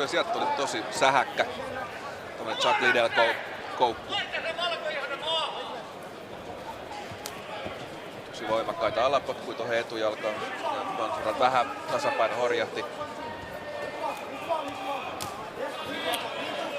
Kyllä sieltä tuli tosi sähäkkä. Tämmönen Chuck Liddell koukku. Tosi voimakkaita alapotkuja tuohon etujalkaan. Vansura vähän tasapaino horjahti.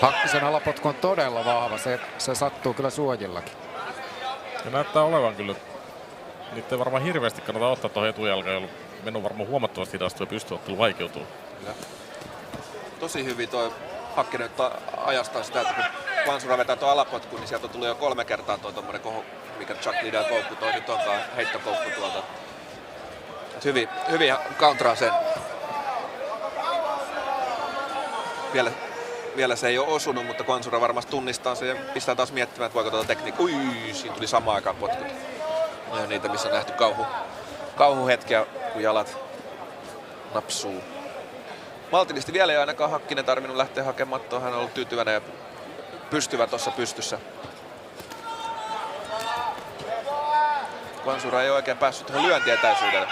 Hakkisen alapotku on todella vahva, se sattuu kyllä suojillakin. Ja näyttää olevan kyllä. Niitä ei varmaan hirveästi kannata ottaa tuohon etujalkaan, jolloin meno varmaan huomattavasti hidastuu ja pystyottelu vaikeutuu. Kyllä. Tosi hyvin toi Hakkinen ajastaa sitä, että kun Vansura vetää tuon alapotkuun, niin sieltä tuli jo 3 kertaa toi tommonen mikä Chuck Liddell koukku, toi nyt onkaan heittokoukku tuolta. Et hyvin counteraa sen. Vielä se ei ole osunut, mutta Vansura varmasti tunnistaa sen ja pistää taas miettimään, että voiko tuota tekniikkaa. Siinä tuli samaan aikaan potkut. Ja niitä, missä on nähty kauhuhetkiä, kun jalat napsuu. Maltillisesti vielä ei ainakaan Hakkinen tarvinnut lähteä hakemaan. Hän on ollut tyytyväinen ja pystyvä tuossa pystyssä. Vansura ei oikein päässyt tuohon lyöntietäisyydelle.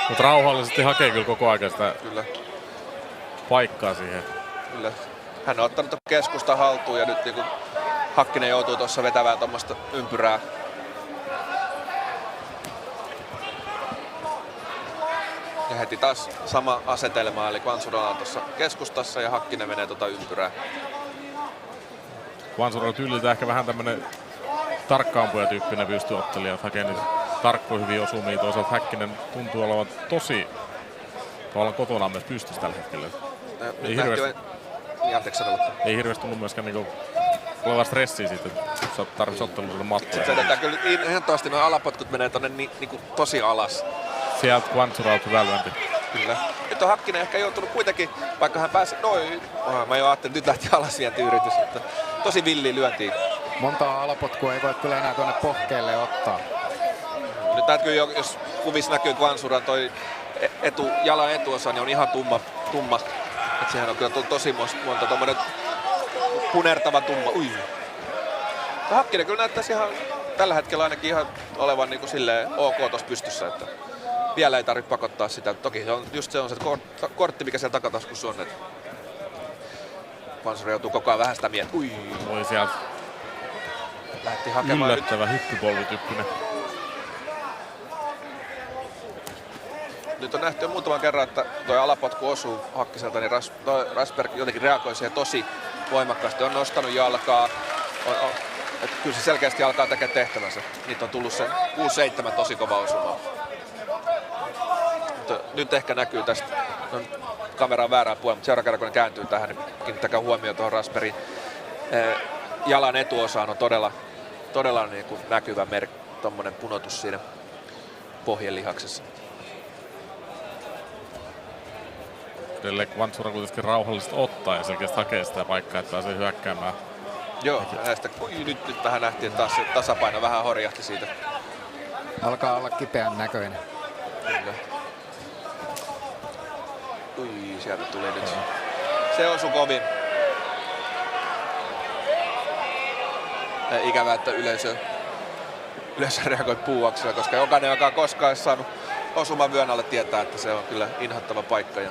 Mutta rauhallisesti hakee kyllä koko ajan sitä paikkaa siihen. Kyllä. Hän on ottanut keskusta haltuun ja nyt niin Hakkinen joutuu tuossa vetämään tuommoista ympyrää. Ja heti taas sama asetelma, eli Vansura on tuossa keskustassa ja Hakkinen menee tuota ympyrää. Vansura tyyliltä ehkä vähän tämmönen tarkkaampuja tyyppinen pystyottelija, hakee niitä tarkkoja hyviä osumia. Toisaalta Häkkinen tuntuu olevan tosi kotona myös pystyssä tällä hetkellä. Ei hirveästi tullut myöskään niinku olevaa stressiä siitä, että tarvitsisi ottelulle matkoja. Sitten vedetään kyllä ehdottomasti nuo alapotkut menee tonne niinku tosi alas. Sieltä Vansuralta hyvä lyönti. Kyllä. Nyt on Hakkinen ehkä joutunut kuitenkin, vaikka hän pääsi mä jo ajattelin, että nyt lähti alasvientiyritys, mutta tosi villi lyöntiin. Montaa alapotkua ei voi kyllä enää tuonne pohkeelle ottaa. Nyt näkyy jo, jos kuvissa näkyy Vansuran toi jalan etuosa, niin on ihan tumma. Et sehän on kyllä tosi monta tommonen punertava tumma. Hakkinen kyllä näyttäisi ihan tällä hetkellä ainakin ihan olevan niin kuin silleen ok tossa pystyssä, että vielä ei tarvitse pakottaa sitä. Toki se on just se kortti, mikä siellä takataskussa on. Vansura joutuu koko ajan vähän sitä miettimään. Voi sieltä lähti hakemaan yllättävä hyppypolvityyppinen. Nyt on nähty jo muutaman kerran, että tuo alapotku osuu Hakkiselta, niin Rasberg jotenkin reagoi siihen tosi voimakkaasti. On nostanut jalkaa. Että kyllä se selkeästi alkaa tekemään tehtävänsä. Niitä on tullut sen 6-7 tosi kova osuma. Nyt ehkä näkyy tästä kameran väärään puolella, mutta seuraavan kerran kun ne kääntyy tähän, niin kiinnittäkää huomioon tuohon Rasbergin jalan etuosaan. On todella niin kuin näkyvä tommonen punotus siinä pohjelihaksessa. Edelleen Vansura kuitenkin rauhallisesti ottaa ja selkeästi hakee sitä paikkaa, että pääsee hyökkäämään. Joo, näistä nyt tähän nähtiin, että taas se tasapaino vähän horjahti siitä. Alkaa olla kipeän näköinen. Kyllä. Sieltä tuli nyt. Se osui kovin. Ikävää, että yleisö reagoi puuaksella, koska jokainen, joka on koskaan saanut osuman vyön alle, tietää, että se on kyllä inhottava paikka.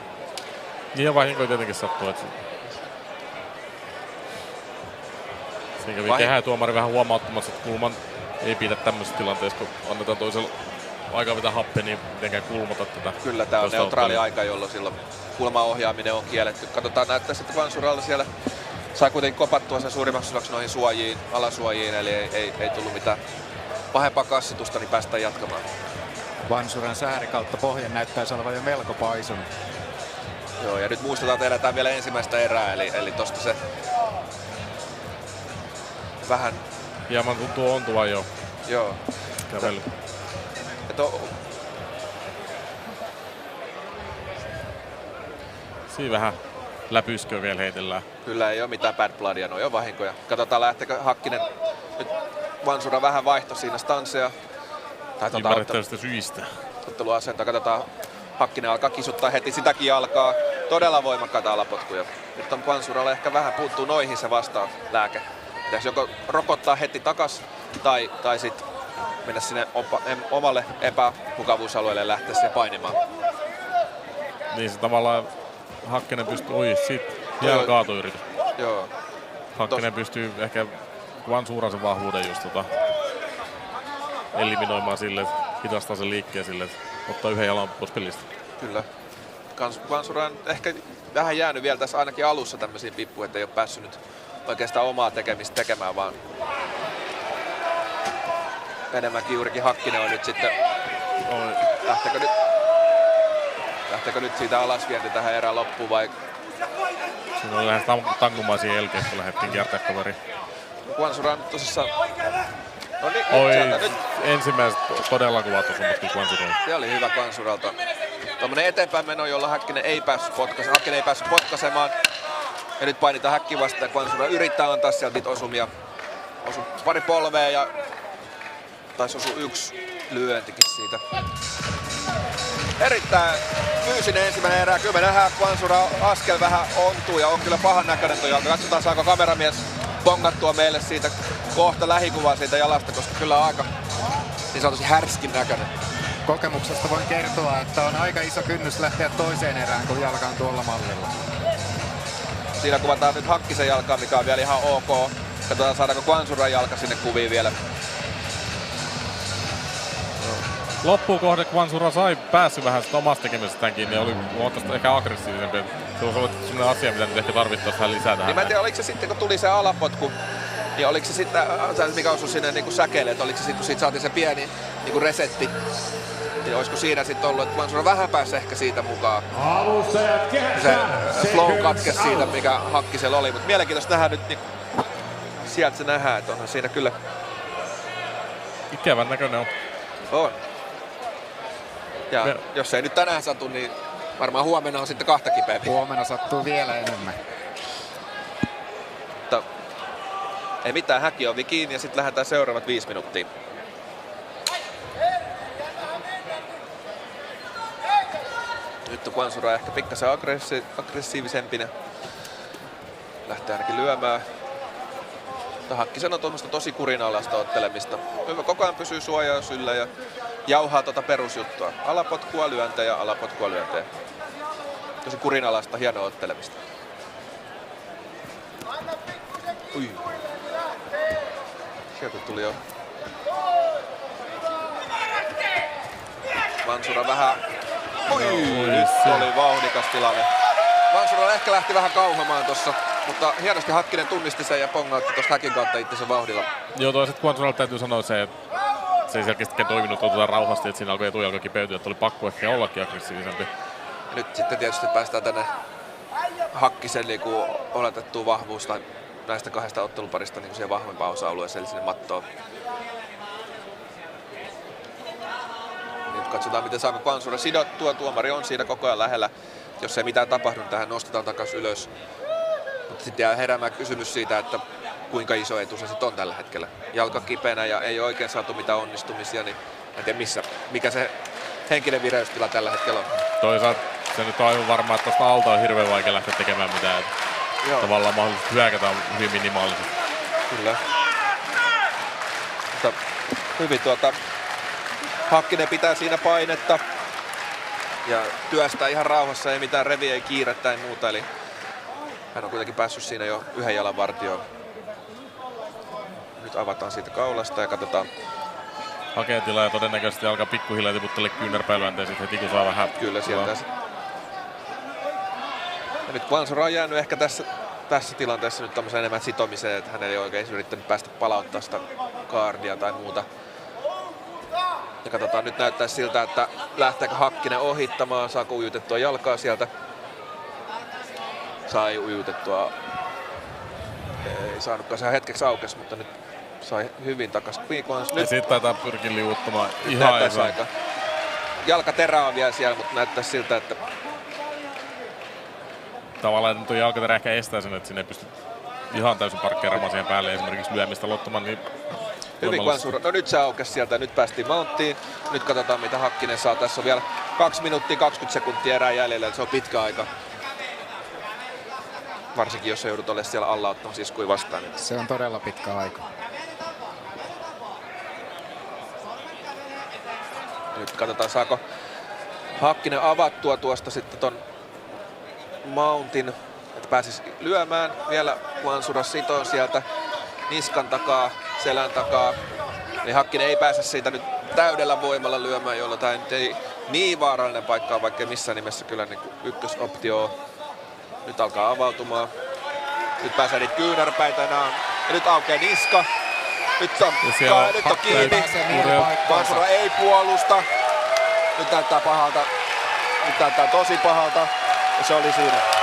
Ja vahinko tietenkin sattuu, että siinä kävi kehätuomari vähän huomauttamassa, että kulman ei pidä tämmöisessä tilanteessa, kun annetaan toisella aikaa mitä happea, niin mitenkään kulmata tätä. Kyllä, tämä on neutraali aika, jolloin silloin kulman ohjaaminen on kielletty. Katsotaan, näyttää sitten Vansuralla siellä sai kuitenkin kopattua sen suurimmaksi osaksi noihin suojiin, alasuojiin, eli ei tullut mitään pahempaa kassitusta, niin päästään jatkamaan. Vansuran sääri kautta pohjan näyttäisi olevan jo melko paisunut. Joo, ja nyt muistetaan, että edetään vielä ensimmäistä erää, eli tosta se vähän hieman tuntuu ontuvan jo. Joo. Kävely. Siinä vähän läpysköä vielä heitellään. Kyllä ei ole mitään bad bloodia, no on vahinkoja. Katsotaan lähteekö Hakkinen. Nyt Vansura vähän vaihto siinä stansseja. Ymmärrettävistä syistä. Otteluasentoa. Katsotaan, Hakkinen alkaa kisuttaa heti sitäkin jalkaa. Todella voimakkaita alapotkuja. Nyt on Vansuralle ehkä vähän puuttuu noihin se vastaan lääke. Pitäisi joko rokottaa heti takas tai sitten mennä sinne omalle epämukavuusalueelle ja lähteä siihen painimaan. Niin se tavallaan Hakkinen pystyy, Hieno kaatoyritys. Joo. Hakkinen pystyy ehkä Guansurasen vahvuuden just eliminoimaan sille, hidastaa sen liikkeen sille, ottaa yhden jalan pois pelistä. Kyllä. Guansura on ehkä vähän jäänyt vielä tässä ainakin alussa tämmöisiin pippuihin, että ei ole päässyt nyt oikeastaan omaa tekemistä tekemään, vaan enemmänkin juurikin Hakkinen on nyt sitten. Lähteekö nyt siitä alasvienti tähän erään loppuun vai? Siinä oli lähes tangumaisia elkeä, kun lähdettiin kiertää kaveri. Guansura on tosissaan. No niin, nyt ensimmäiset todella kuvat osumat kyllä Guansuralta. Se oli hyvä Guansuralta. Tuommoinen eteenpäin meno, jolla Hakkinen ei päässyt potkaisemaan. Ja nyt painitaan häkki vastaan ja Guansura yrittää antaa sieltä niitä osumia. Osu pari polvea ja taisi osua yksi lyöntikin siitä. Erittäin fyysinen ensimmäinen erä. Kyllä me nähdään, Guansura askel vähän ontuu ja on kyllä pahan näköinen tuo jalka. Katsotaan, saako kameramies bongattua meille siitä kohta lähikuvaa siitä jalasta, koska kyllä on aika niin sanotusti härskin näköinen. Kokemuksesta voin kertoa, että on aika iso kynnys lähteä toiseen erään, kun jalka on tuolla mallilla. Siinä kuvataan nyt Hakkisen jalkaa, mikä on vielä ihan ok. Katsotaan, saadaanko Guansuran jalka sinne kuviin vielä. Loppuun kohde Guansura sai päässyt vähän sitä omasta tekemisestäänkin kiinni ja oli huomattavasti ehkä aggressiivisempi. Se on sellainen asia, mitä nyt ehkä tarvittaisiin vähän lisää tähän. Niin mä en tiedä, oliko se sitten kun tuli se alapotku, niin oliko se sitten, mikä osui sinne niin säkeelle, että oliko se sitten kun siitä saatiin se pieni niin resetti, niin olisiko siinä sitten ollut, että Guansura vähän pääsi ehkä siitä mukaan. Se flow katkesi siitä, mikä Hakkisella oli, mutta mielenkiintoista nähdä nyt, niin sieltä se nähdään, että onhan siinä kyllä. Ikävän näköinen on. On. Ja jos ei nyt tänään satu, niin varmaan huomenna on sitten kahta kipeämmin. Huomenna sattuu vielä enemmän. Mutta ei mitään, häki ovi kiinni ja sitten lähdetään seuraavat 5 minuuttia. Nyt on Guansura ehkä pikkasen aggressiivisempinen. Lähtee ainakin lyömään. Hakkisen on tuommoista tosi kurinalaista ottelemista. Hyvä, koko ajan pysyy suojaus yllä ja jauhaa tuota perusjuttua. Alapotkua, lyöntejä, alapotkua, lyöntejä. Tosi kurinalaista, hienoa ottelemista. Ui. Sieltä tuli jo. Guansura vähän. Nyt oli vauhdikas tilanne. Guansura ehkä lähti vähän kauhamaan tossa. Mutta hienosti Hakkinen tunnisti sen ja pongautti tuosta häkin kautta itsensä vauhdilla. Joo, toiset Guansuralta täytyy sanoa se, että se ei selkeästikään toiminut rauhasti, että siinä alkoi etujalka kipeytyä, että oli pakko ehkä ollakin aggressiivisempi. Ja nyt sitten tietysti päästään tänne Hakkisen oletettuun vahvuus tai näistä kahdesta otteluparista niin siihen vahvempaan osa-alueeseen, eli sinne mattoon. Nyt katsotaan, miten saako Guansura sidottua. Tuomari on siinä koko ajan lähellä. Jos ei mitään tapahdu, niin tähän nostetaan takaisin ylös. Mutta sitten jää heräämään kysymys siitä, että kuinka iso etu se sitten on tällä hetkellä. Jalka kipeänä ja ei oikein saatu mitään onnistumisia, niin en tiedä mikä se henkinen vireystila tällä hetkellä on. Toisaalta se nyt on aivan varmaa, että tuosta alta on hirveän vaikea lähteä tekemään mitään. Tavallaan mahdollisuus hyökätä on hyvin minimaalisesti. Kyllä. Mutta hyvin Hakkinen pitää siinä painetta ja työstää ihan rauhassa, ei mitään reviä, ei kiirettä tai muuta. Eli hän on kuitenkin päässyt siinä jo yhden jalan vartioon. Nyt avataan siitä kaulasta ja katsotaan. Hakee tilaa ja todennäköisesti alkaa pikkuhiljaa tiputtele kyynärpäilyänteen sitten heti kun saa vähän. Kyllä sieltä. Ja nyt Guansura on jäänyt ehkä tässä tilanteessa nyt tämmöisen enemmän sitomiseen, että hän ei oikein yrittänyt päästä palauttaa sitä kaardia tai muuta. Ja katsotaan, nyt näyttää siltä, että lähteekö Hakkinen ohittamaan, saako ujutettua jalkaa sieltä. Sai ujutettua. Ei saanutkaan se hetkeksi aukesi, mutta nyt sai hyvin takas. Ja sitten taitaa pyrkiä liuuttamaan ihan aika. Jalkaterä on vielä siellä, mutta näyttää siltä, että tavallaan tuo jalkaterä ehkä estää sen, että sinne ei pysty ihan täysin parkkeeramaan siihen päälle esimerkiksi lyömistä Lottoman. Niin hyvin Guansura. No nyt se aukesi sieltä ja nyt päästiin mounttiin. Nyt katsotaan mitä Hakkinen saa. Tässä on vielä 2 minuuttia 20 sekuntia erää jäljellä, se on pitkä aika. Varsinkin jos joudut olemaan siellä alla ottamassa iskuja vastaan. Niin se on todella pitkä aika. Nyt katsotaan saako Hakkinen avattua tuosta sitten ton mountin. että pääsisi lyömään. Vielä Guansura sitoo sieltä niskan takaa, selän takaa. Niin Hakkinen ei pääse siitä nyt täydellä voimalla lyömään, jolloin tämä ei niin vaarallinen paikka, vaikka missään nimessä kyllä niin ykkösoptio. Nyt alkaa avautumaan. Nyt pääsee niitä kyynärpäitä enää. Ja nyt aukeaa niska. Nyt on kiinni. Guansura ei puolusta. Nyt näyttää pahalta. Nyt näyttää tosi pahalta. Ja se oli siinä.